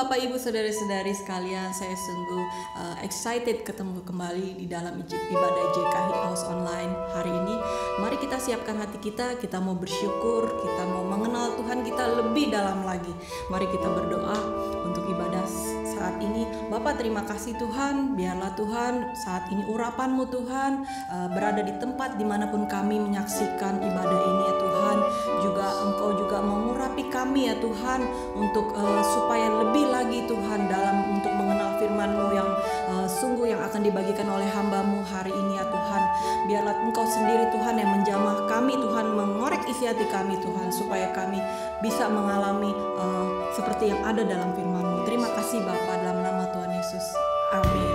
Bapak Ibu saudara-saudari sekalian, saya sungguh excited ketemu kembali di dalam ibadah JKH House Online hari ini. Mari kita siapkan hati kita mau bersyukur, kita mau mengenal Tuhan kita lebih dalam lagi. Mari kita berdoa untuk ibadah saat ini. Bapak, terima kasih Tuhan, biarlah Tuhan saat ini urapan-Mu Tuhan berada di tempat dimanapun kami menyaksikan ibadah ini ya Tuhan. Juga Engkau juga mengurapi kami ya Tuhan untuk supaya lebih lagi Tuhan dalam untuk mengenal firman-Mu yang sungguh yang akan dibagikan oleh hamba-Mu hari ini ya Tuhan. Biarlah Engkau sendiri Tuhan yang menjamah kami Tuhan, mengorek isi hati kami Tuhan, supaya kami bisa mengalami seperti yang ada dalam firman-Mu. Terima kasih Bapa, dalam nama Tuhan Yesus. Amin.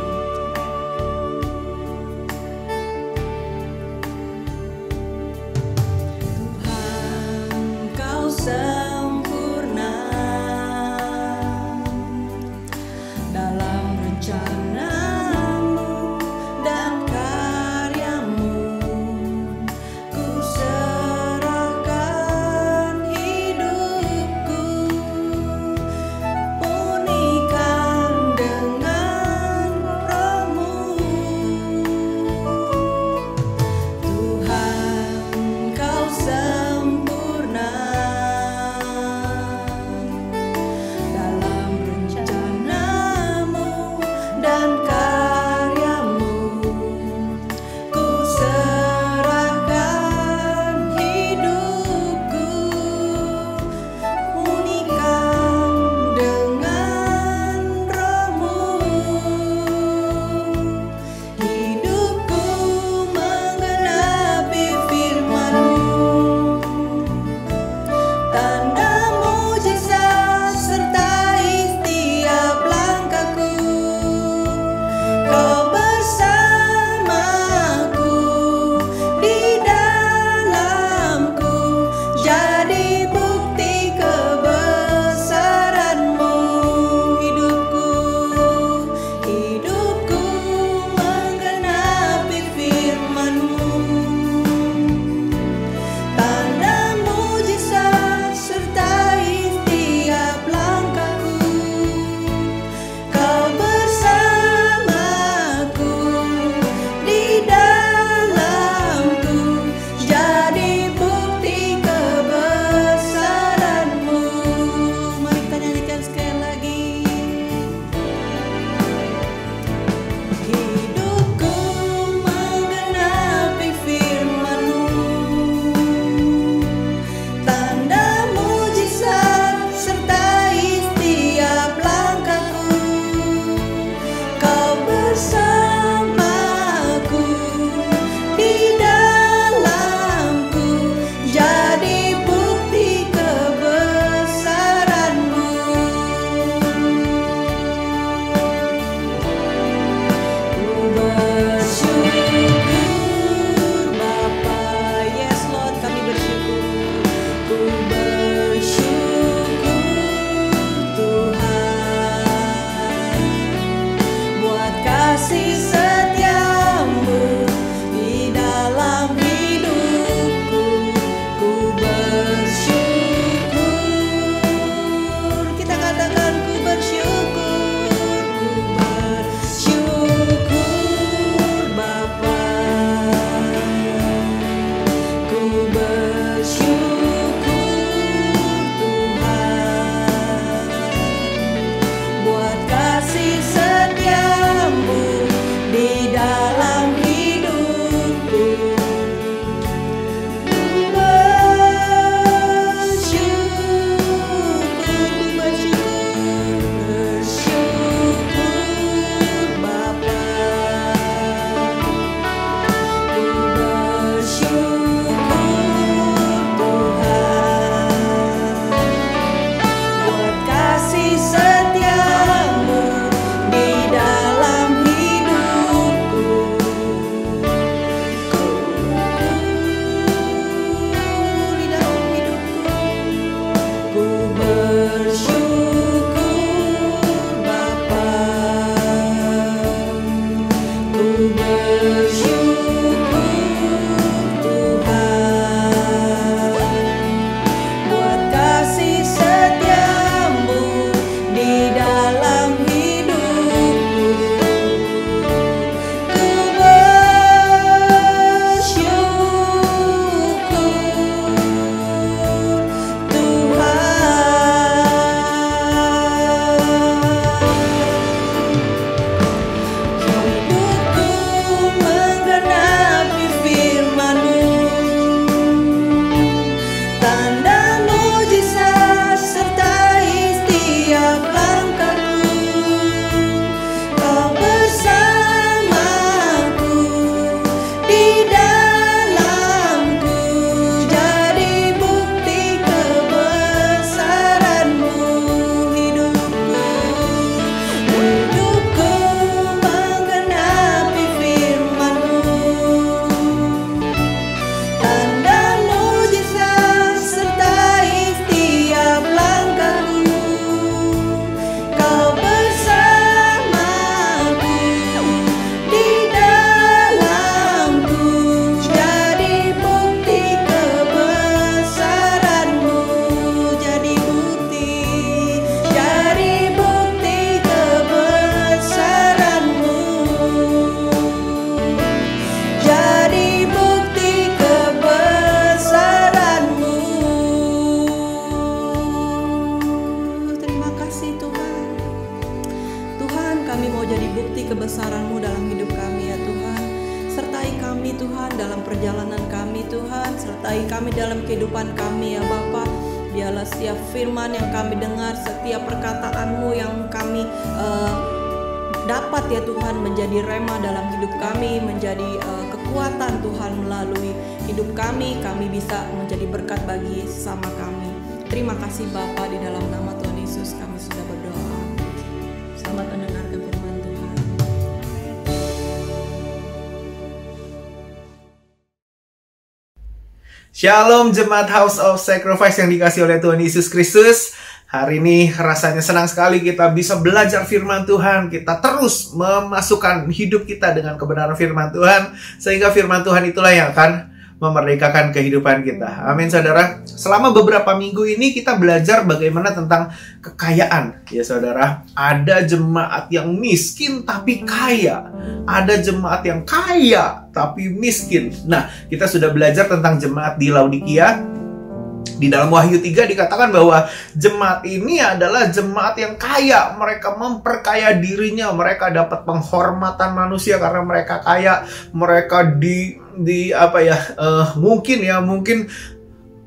Tuhan, Kau sempurna dalam rencana-Mu dan karya-Mu. Ku serahkan hidupku, pulihkan dalam perjalanan kami Tuhan. Sertai kami dalam kehidupan kami ya Bapa. Biarlah setiap firman yang kami dengar, setiap perkataan-Mu yang kami dapat ya Tuhan menjadi rema dalam hidup kami, menjadi kekuatan Tuhan melalui hidup kami bisa menjadi berkat bagi sesama kami. Terima kasih Bapa, di dalam nama Tuhan Yesus kami sudah berdoa. Selamat mendengarkan firman Tuhan. Shalom jemaat House of Sacrifice yang dikasih oleh Tuhan Yesus Kristus. Hari ini rasanya senang sekali kita bisa belajar firman Tuhan. Kita terus memasukkan hidup kita dengan kebenaran firman Tuhan, sehingga firman Tuhan itulah yang akan memerdekakan kehidupan kita. Amin saudara. Selama beberapa minggu ini kita belajar bagaimana tentang kekayaan. Ya saudara, ada jemaat yang miskin tapi kaya. Ada jemaat yang kaya tapi miskin. Nah, kita sudah belajar tentang jemaat di Laodikia. Di dalam Wahyu 3 dikatakan bahwa jemaat ini adalah jemaat yang kaya. Mereka memperkaya dirinya. Mereka dapat penghormatan manusia karena mereka kaya. Mereka mungkin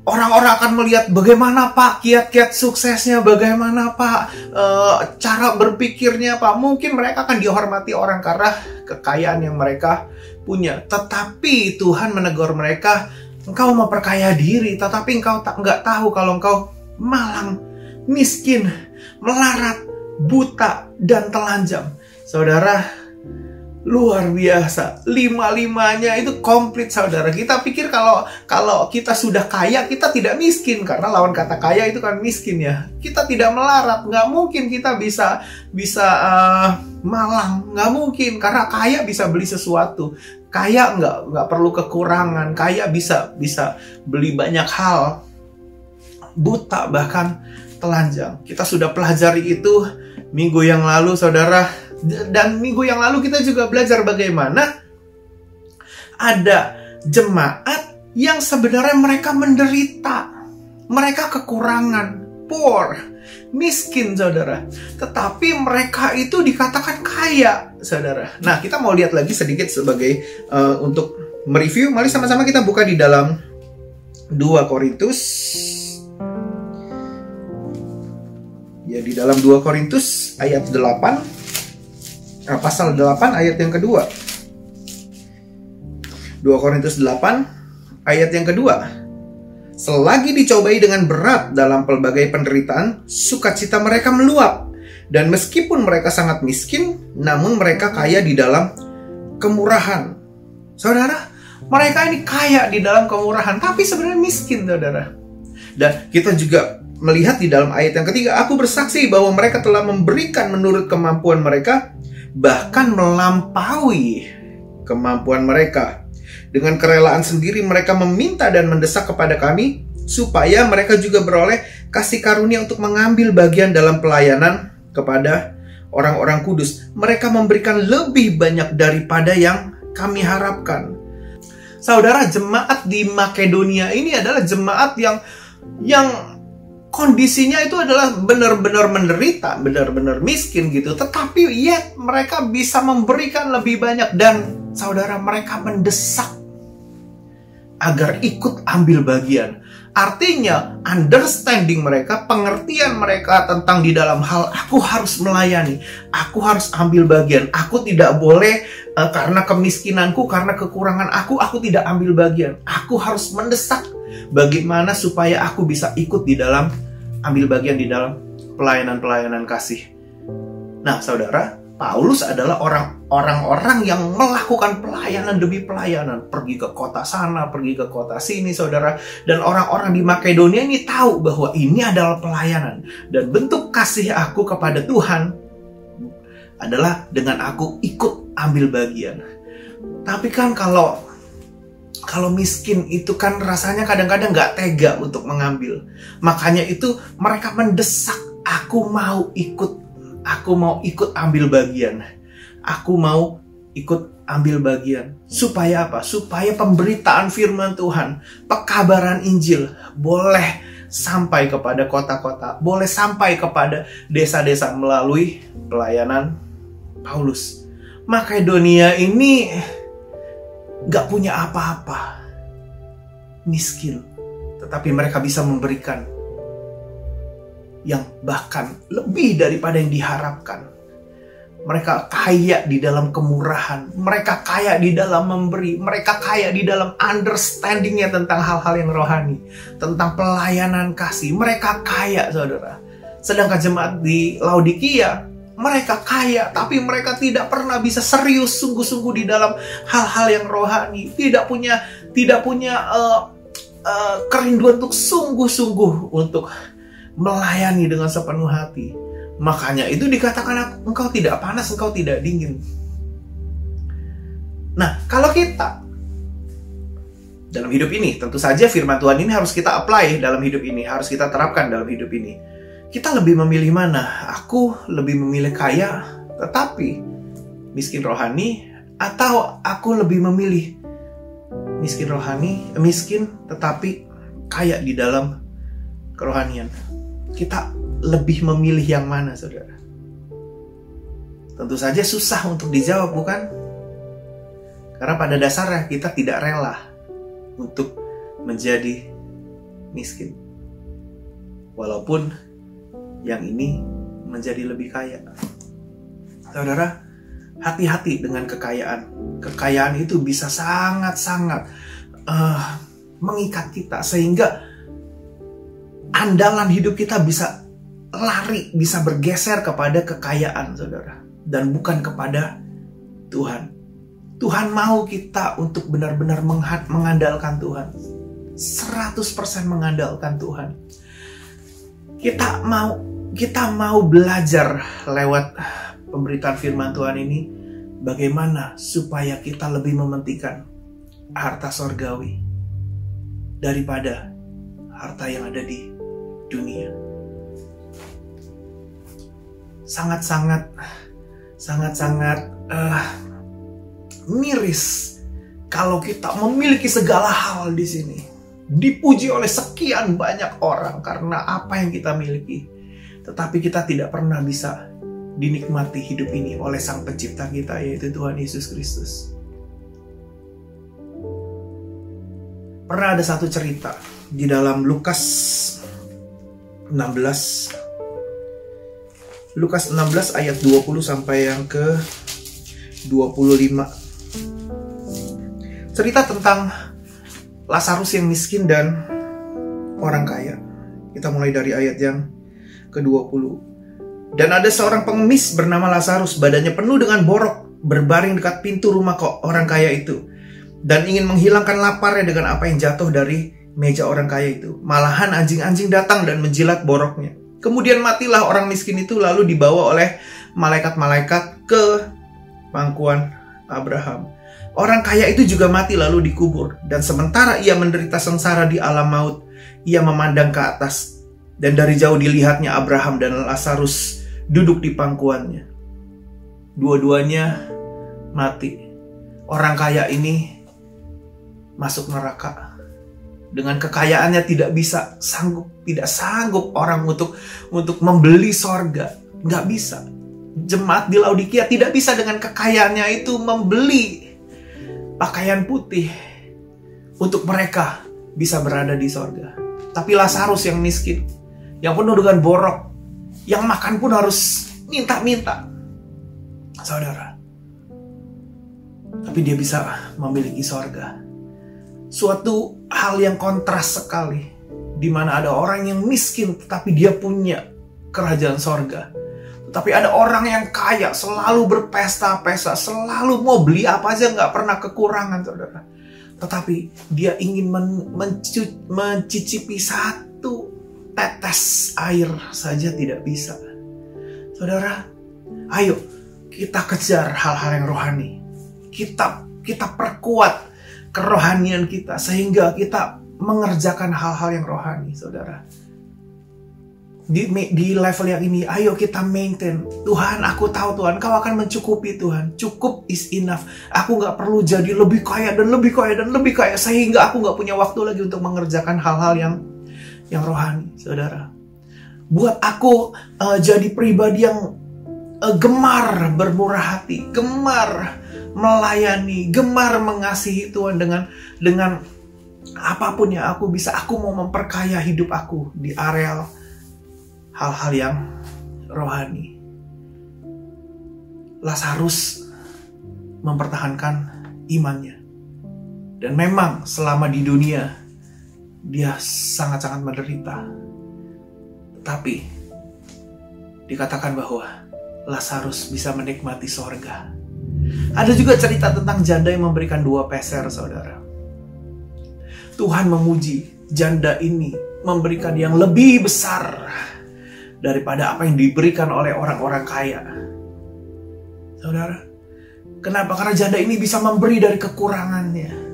orang-orang akan melihat bagaimana Pak kiat-kiat suksesnya, bagaimana Pak cara berpikirnya Pak. Mungkin mereka akan dihormati orang karena kekayaan yang mereka punya. Tetapi Tuhan menegur mereka, engkau memperkaya diri, tetapi engkau nggak tahu kalau engkau malang, miskin, melarat, buta, dan telanjang. Saudara, luar biasa. Lima-limanya itu komplit saudara. Kita pikir kalau kita sudah kaya, kita tidak miskin. Karena lawan kata kaya itu kan miskin ya. Kita tidak melarat. Nggak mungkin kita bisa malang. Nggak mungkin. Karena kaya bisa beli sesuatu. Kaya nggak perlu kekurangan. Kaya bisa beli banyak hal. Buta bahkan telanjang. Kita sudah pelajari itu minggu yang lalu saudara. Dan minggu yang lalu kita juga belajar bagaimana ada jemaat yang sebenarnya mereka menderita. Mereka kekurangan, poor, miskin saudara. Tetapi mereka itu dikatakan kaya saudara. Nah, kita mau lihat lagi sedikit sebagai untuk mereview. Mari sama-sama kita buka di dalam 2 Korintus. Ya, di dalam 2 Korintus ayat 8. Pasal 8 ayat yang kedua. 2 Korintus 8 ayat yang kedua. Selagi dicobai dengan berat dalam pelbagai penderitaan, sukacita mereka meluap. Dan meskipun mereka sangat miskin, namun mereka kaya di dalam kemurahan. Saudara, mereka ini kaya di dalam kemurahan, tapi sebenarnya miskin saudara. Dan kita juga melihat di dalam ayat yang ketiga, aku bersaksi bahwa mereka telah memberikan menurut kemampuan mereka, bahkan melampaui kemampuan mereka. Dengan kerelaan sendiri mereka meminta dan mendesak kepada kami, supaya mereka juga beroleh kasih karunia untuk mengambil bagian dalam pelayanan kepada orang-orang kudus. Mereka memberikan lebih banyak daripada yang kami harapkan. Saudara, jemaat di Makedonia ini adalah jemaat yang kondisinya itu adalah benar-benar menderita, benar-benar miskin gitu. Tetapi yet mereka bisa memberikan lebih banyak. Dan saudara, mereka mendesak agar ikut ambil bagian. Artinya understanding mereka, pengertian mereka tentang di dalam hal aku harus melayani, aku harus ambil bagian, aku tidak boleh karena kemiskinanku, karena kekurangan aku tidak ambil bagian. Aku harus mendesak bagaimana supaya aku bisa ikut di dalam ambil bagian di dalam pelayanan-pelayanan kasih. Nah, saudara, Paulus adalah orang-orang yang melakukan pelayanan demi pelayanan, pergi ke kota sana, pergi ke kota sini, saudara. Dan orang-orang di Makedonia ini tahu bahwa ini adalah pelayanan, dan bentuk kasih aku kepada Tuhan adalah dengan aku ikut ambil bagian. Tapi kan kalau miskin itu kan rasanya kadang-kadang nggak tega untuk mengambil. Makanya itu mereka mendesak, aku mau ikut ambil bagian. Aku mau ikut ambil bagian. Supaya apa? Supaya pemberitaan firman Tuhan, pekabaran Injil boleh sampai kepada kota-kota, boleh sampai kepada desa-desa melalui pelayanan Paulus. Makedonia ini gak punya apa-apa, miskin, tetapi mereka bisa memberikan yang bahkan lebih daripada yang diharapkan. Mereka kaya di dalam kemurahan, mereka kaya di dalam memberi, mereka kaya di dalam understandingnya tentang hal-hal yang rohani, tentang pelayanan kasih. Mereka kaya, saudara. Sedangkan jemaat di Laodikia, mereka kaya, tapi mereka tidak pernah bisa serius sungguh-sungguh di dalam hal-hal yang rohani. Tidak punya kerinduan untuk sungguh-sungguh untuk melayani dengan sepenuh hati. Makanya itu dikatakan engkau tidak panas, engkau tidak dingin. Nah, kalau kita dalam hidup ini, tentu saja firman Tuhan ini harus kita apply dalam hidup ini, harus kita terapkan dalam hidup ini. Kita lebih memilih mana? Aku lebih memilih kaya tetapi miskin rohani, atau aku lebih memilih miskin tetapi kaya di dalam kerohanian? Kita lebih memilih yang mana, saudara? Tentu saja susah untuk dijawab, bukan? Karena pada dasarnya kita tidak rela untuk menjadi miskin, walaupun yang ini menjadi lebih kaya. Saudara, hati-hati dengan kekayaan. Kekayaan itu bisa sangat-sangat mengikat kita, sehingga andalan hidup kita bisa lari, bisa bergeser kepada kekayaan, saudara, dan bukan kepada Tuhan. Tuhan mau kita untuk benar-benar mengandalkan Tuhan, 100% mengandalkan Tuhan. Kita mau belajar lewat pemberitaan firman Tuhan ini, bagaimana supaya kita lebih mementingkan harta sorgawi daripada harta yang ada di dunia. Sangat-sangat miris kalau kita memiliki segala hal di sini, dipuji oleh sekian banyak orang karena apa yang kita miliki, tetapi kita tidak pernah bisa dinikmati hidup ini oleh Sang Pencipta kita, yaitu Tuhan Yesus Kristus. Pernah ada satu cerita di dalam Lukas 16 ayat 20 sampai yang ke 25. Cerita tentang Lazarus yang miskin dan orang kaya. Kita mulai dari ayat yang ke-20. Dan ada seorang pengemis bernama Lazarus, badannya penuh dengan borok, berbaring dekat pintu rumah orang kaya itu, dan ingin menghilangkan laparnya dengan apa yang jatuh dari meja orang kaya itu. Malahan anjing-anjing datang dan menjilat boroknya. Kemudian matilah orang miskin itu, lalu dibawa oleh malaikat-malaikat ke pangkuan Abraham. Orang kaya itu juga mati lalu dikubur. Dan sementara ia menderita sengsara di alam maut, ia memandang ke atas, dan dari jauh dilihatnya Abraham dan Lazarus duduk di pangkuannya. Dua-duanya mati. Orang kaya ini masuk neraka. Dengan kekayaannya tidak sanggup orang untuk membeli sorga. Nggak bisa. Jemaat di Laodikia tidak bisa dengan kekayaannya itu membeli pakaian putih untuk mereka bisa berada di sorga. Tapi Lazarus yang miskin, yang penuh dengan borok, yang makan pun harus minta-minta, saudara, tapi dia bisa memiliki sorga. Suatu hal yang kontras sekali, di mana ada orang yang miskin tetapi dia punya kerajaan sorga. Tetapi ada orang yang kaya, selalu berpesta-pesta, selalu mau beli apa aja, nggak pernah kekurangan, saudara. Tetapi dia ingin mencicipi satu tetes air saja tidak bisa. Saudara, ayo kita kejar hal-hal yang rohani. Kita perkuat kerohanian kita sehingga kita mengerjakan hal-hal yang rohani, saudara. Di level yang ini, ayo kita maintain. Tuhan, aku tahu Tuhan, Kau akan mencukupi Tuhan. Cukup is enough. Aku gak perlu jadi lebih kaya dan lebih kaya dan lebih kaya, sehingga aku gak punya waktu lagi untuk mengerjakan hal-hal yang rohani, saudara. Buat aku jadi pribadi yang gemar bermurah hati, gemar melayani, gemar mengasihi Tuhan dengan apapun yang aku bisa. Aku mau memperkaya hidup aku di area hal-hal yang rohani. Lazarus mempertahankan imannya. Dan memang selama di dunia dia sangat-sangat menderita. Tetapi dikatakan bahwa Lazarus bisa menikmati sorga. Ada juga cerita tentang janda yang memberikan 2 peser, saudara. Tuhan memuji janda ini memberikan yang lebih besar daripada apa yang diberikan oleh orang-orang kaya. Saudara, kenapa? Karena janda ini bisa memberi dari kekurangannya.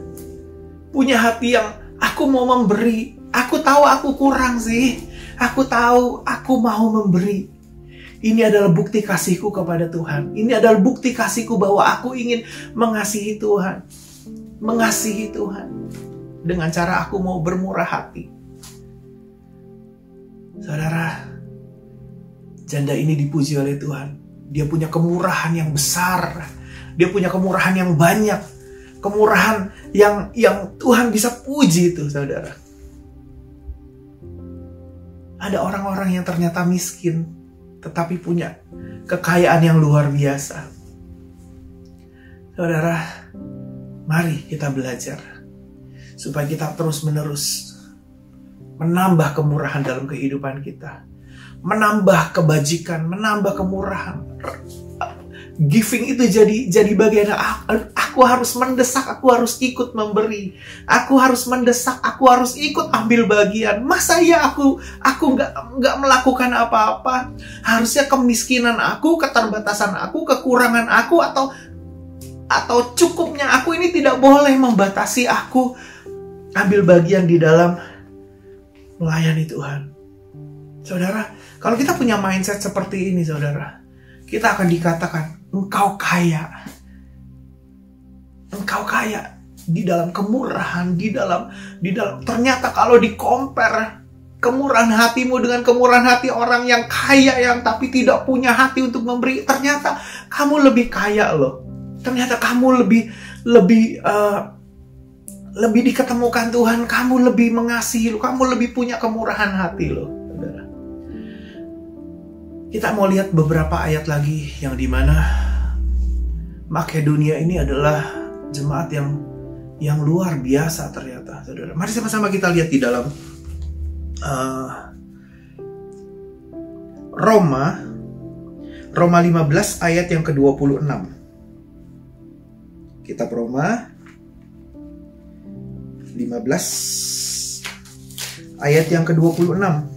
Punya hati yang aku mau memberi. Aku tahu aku kurang sih. Aku tahu aku mau memberi. Ini adalah bukti kasihku kepada Tuhan. Ini adalah bukti kasihku bahwa aku ingin mengasihi Tuhan. Mengasihi Tuhan. Dengan cara aku mau bermurah hati. Saudara, janda ini dipuji oleh Tuhan. Dia punya kemurahan yang besar. Dia punya kemurahan yang banyak. Kemurahan yang Tuhan bisa puji itu, saudara. Ada orang-orang yang ternyata miskin, tetapi punya kekayaan yang luar biasa. Saudara, mari kita belajar supaya kita terus-menerus menambah kemurahan dalam kehidupan kita. Menambah kebajikan, menambah kemurahan. Giving itu jadi bagian. Aku harus mendesak, aku harus ikut memberi. Aku harus mendesak, aku harus ikut ambil bagian. Masa ya aku nggak melakukan apa-apa? Harusnya kemiskinan aku, keterbatasan aku, kekurangan aku, atau cukupnya aku ini tidak boleh membatasi aku ambil bagian di dalam melayani Tuhan. Saudara, kalau kita punya mindset seperti ini, saudara, kita akan dikatakan engkau kaya. Engkau kaya di dalam kemurahan, di dalam ternyata kalau di-compare kemurahan hatimu dengan kemurahan hati orang yang kaya yang tapi tidak punya hati untuk memberi, ternyata kamu lebih kaya loh. Ternyata kamu lebih diketemukan Tuhan, kamu lebih mengasihi loh, kamu lebih punya kemurahan hati loh, saudara. Kita mau lihat beberapa ayat lagi yang dimana Makedonia ini adalah jemaat yang luar biasa ternyata, saudara. Mari sama-sama kita lihat di dalam Roma 15 ayat yang ke-26. Kitab Roma 15 ayat yang ke-26.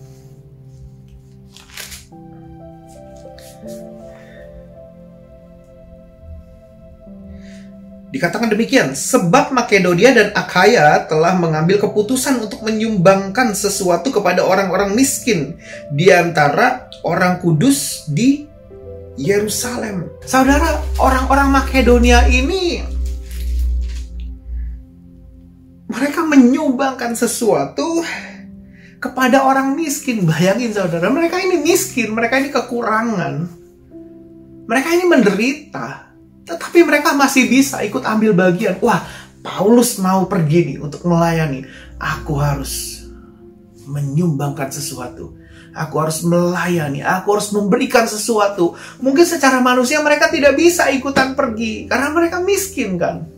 Dikatakan demikian, sebab Makedonia dan Akhaya telah mengambil keputusan untuk menyumbangkan sesuatu kepada orang-orang miskin di antara orang kudus di Yerusalem. Saudara, orang-orang Makedonia ini mereka menyumbangkan sesuatu kepada orang miskin. Bayangin saudara, mereka ini miskin, mereka ini kekurangan, mereka ini menderita. Tetapi mereka masih bisa ikut ambil bagian. Wah, Paulus mau pergi nih untuk melayani. Aku harus menyumbangkan sesuatu. Aku harus melayani. Aku harus memberikan sesuatu. Mungkin secara manusia mereka tidak bisa ikutan pergi. Karena mereka miskin kan.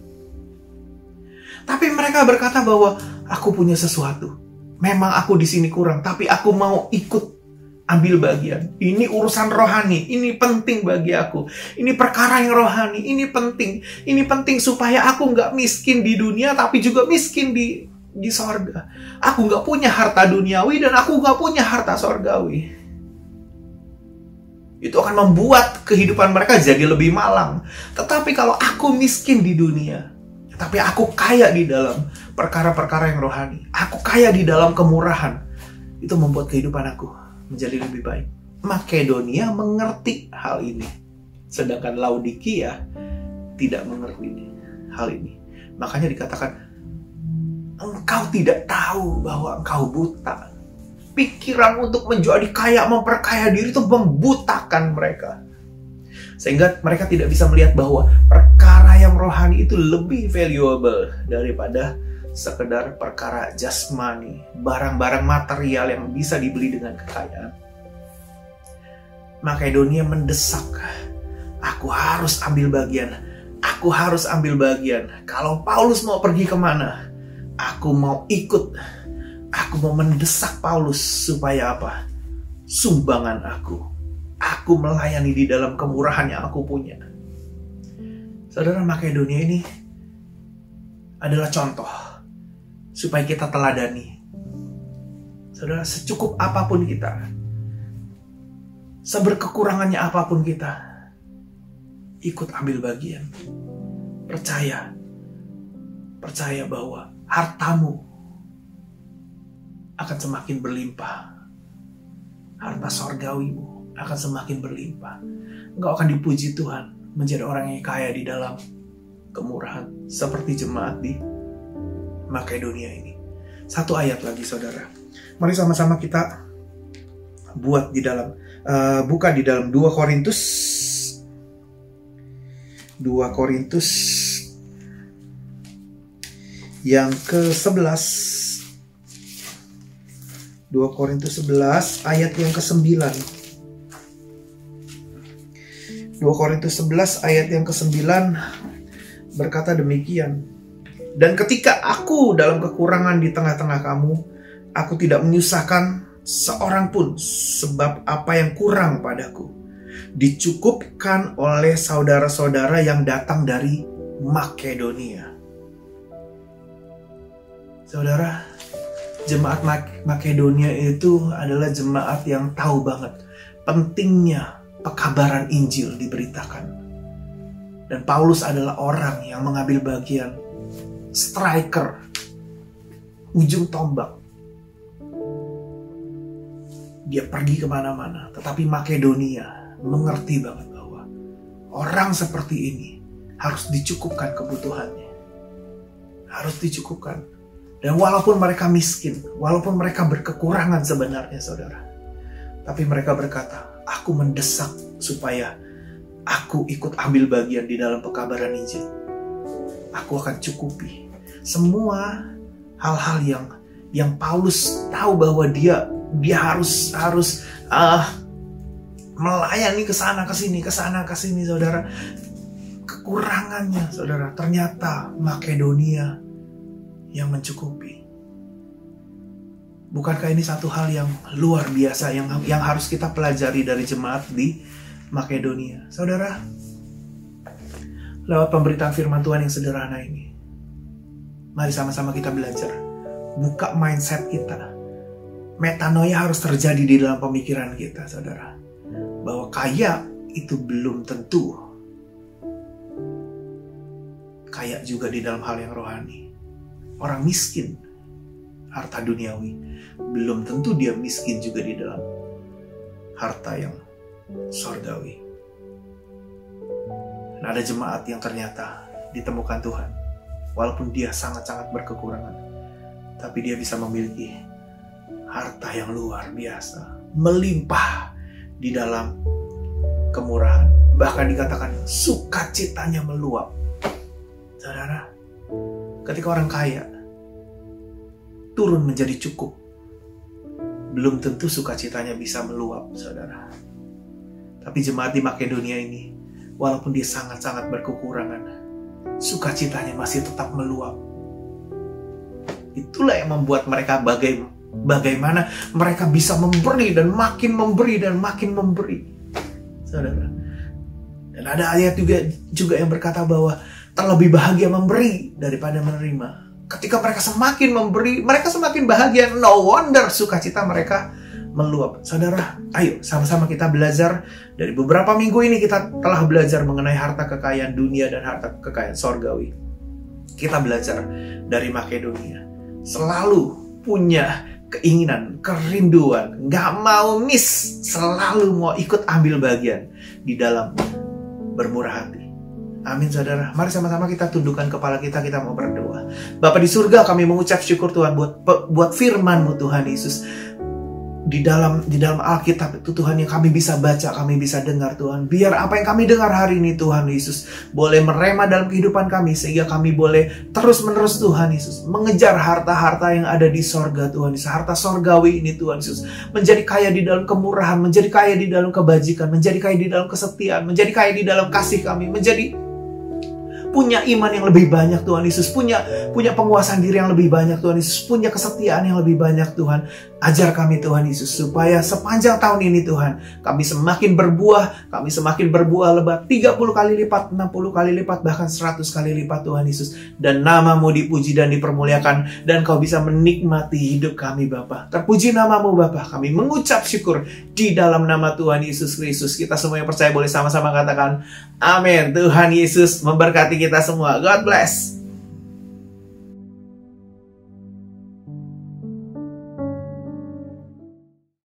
Tapi mereka berkata bahwa aku punya sesuatu. Memang aku di sini kurang. Tapi aku mau ikut ambil bagian. Ini urusan rohani. Ini penting bagi aku. Ini perkara yang rohani. Ini penting. Ini penting supaya aku nggak miskin di dunia, tapi juga miskin di sorga. Aku nggak punya harta duniawi dan aku nggak punya harta sorgawi. Itu akan membuat kehidupan mereka jadi lebih malang. Tetapi kalau aku miskin di dunia, tapi aku kaya di dalam perkara-perkara yang rohani, aku kaya di dalam kemurahan, itu membuat kehidupan aku menjadi lebih baik. Makedonia mengerti hal ini, sedangkan Laodikia tidak mengerti hal ini. Makanya dikatakan, engkau tidak tahu bahwa engkau buta. Pikiran untuk menjadi kaya, memperkaya diri itu membutakan mereka. Sehingga mereka tidak bisa melihat bahwa perkara yang rohani itu lebih valuable daripada sekedar perkara jasmani, barang-barang material yang bisa dibeli dengan kekayaan. Makedonia mendesak, aku harus ambil bagian. Aku harus ambil bagian. Kalau Paulus mau pergi kemana, aku mau ikut. Aku mau mendesak Paulus supaya apa? Sumbangan aku. Aku melayani di dalam kemurahan yang aku punya. Saudara, Makedonia ini adalah contoh supaya kita teladani. Saudara, secukup apapun kita, seberkekurangannya apapun kita, ikut ambil bagian. Percaya bahwa hartamu akan semakin berlimpah. Harta sorgawimu akan semakin berlimpah. Engkau akan dipuji Tuhan menjadi orang yang kaya di dalam kemurahan seperti jemaat di Makedonia ini. Satu ayat lagi, saudara. Mari sama-sama kita buat di dalam buka di dalam 2 Korintus yang ke-11. 2 Korintus 11 ayat yang ke-9. 2 Korintus 11 ayat yang ke-9 berkata demikian. Dan ketika aku dalam kekurangan di tengah-tengah kamu, aku tidak menyusahkan seorang pun, sebab apa yang kurang padaku dicukupkan oleh saudara-saudara yang datang dari Makedonia. Saudara, jemaat Makedonia itu adalah jemaat yang tahu banget pentingnya pekabaran Injil diberitakan. Dan Paulus adalah orang yang mengambil bagian, striker, ujung tombak. Dia pergi kemana-mana. Tetapi Makedonia mengerti banget bahwa orang seperti ini harus dicukupkan kebutuhannya. Harus dicukupkan. Dan walaupun mereka miskin, walaupun mereka berkekurangan sebenarnya, saudara, tapi mereka berkata, aku mendesak supaya aku ikut ambil bagian di dalam pekabaran Injil. Aku akan cukupi semua hal-hal yang Paulus tahu bahwa dia harus melayani ke sana ke sini, saudara. Kekurangannya, saudara, ternyata Makedonia yang mencukupi. Bukankah ini satu hal yang luar biasa yang harus kita pelajari dari jemaat di Makedonia? Saudara, lewat pemberitaan firman Tuhan yang sederhana ini, mari sama-sama kita belajar. Buka mindset kita. Metanoia harus terjadi di dalam pemikiran kita, saudara. Bahwa kaya itu belum tentu kaya juga di dalam hal yang rohani. Orang miskin harta duniawi, belum tentu dia miskin juga di dalam harta yang sorgawi. Dan ada jemaat yang ternyata ditemukan Tuhan, walaupun dia sangat-sangat berkekurangan, tapi dia bisa memiliki harta yang luar biasa, melimpah di dalam kemurahan. Bahkan dikatakan sukacitanya meluap. Saudara, ketika orang kaya turun menjadi cukup, belum tentu sukacitanya bisa meluap, saudara. Tapi jemaat di Makedonia ini, walaupun dia sangat-sangat berkekurangan, sukacitanya masih tetap meluap. Itulah yang membuat mereka bagaimana mereka bisa memberi dan makin memberi, saudara. Dan ada ayat juga yang berkata bahwa terlebih bahagia memberi daripada menerima. Ketika mereka semakin memberi, mereka semakin bahagia. No wonder sukacita mereka meluap. Saudara, ayo sama-sama kita belajar. Dari beberapa minggu ini kita telah belajar mengenai harta kekayaan dunia dan harta kekayaan sorgawi. Kita belajar dari Makedonia. Selalu punya keinginan, kerinduan, gak mau miss, selalu mau ikut ambil bagian di dalam bermurah hati. Amin, saudara. Mari sama-sama kita tundukkan kepala kita mau berdoa. Bapa di surga, kami mengucap syukur Tuhan buat firman-Mu, Tuhan Yesus. di dalam Alkitab itu Tuhan, yang kami bisa baca, kami bisa dengar Tuhan. Biar apa yang kami dengar hari ini Tuhan Yesus boleh merema dalam kehidupan kami, sehingga kami boleh terus-menerus Tuhan Yesus mengejar harta-harta yang ada di sorga Tuhan Yesus. Harta sorgawi ini Tuhan Yesus, menjadi kaya di dalam kemurahan, menjadi kaya di dalam kebajikan, menjadi kaya di dalam kesetiaan, menjadi kaya di dalam kasih kami, menjadi punya iman yang lebih banyak Tuhan Yesus, punya penguasaan diri yang lebih banyak Tuhan Yesus, punya kesetiaan yang lebih banyak Tuhan. Ajar kami Tuhan Yesus, supaya sepanjang tahun ini Tuhan, kami semakin berbuah lebat 30 kali lipat, 60 kali lipat, bahkan 100 kali lipat Tuhan Yesus. Dan nama-Mu dipuji dan dipermuliakan, dan Kau bisa menikmati hidup kami Bapa. Terpuji nama-Mu Bapa, kami mengucap syukur di dalam nama Tuhan Yesus Kristus. Kita semua yang percaya boleh sama-sama katakan amin. Tuhan Yesus memberkati kita semua. God bless.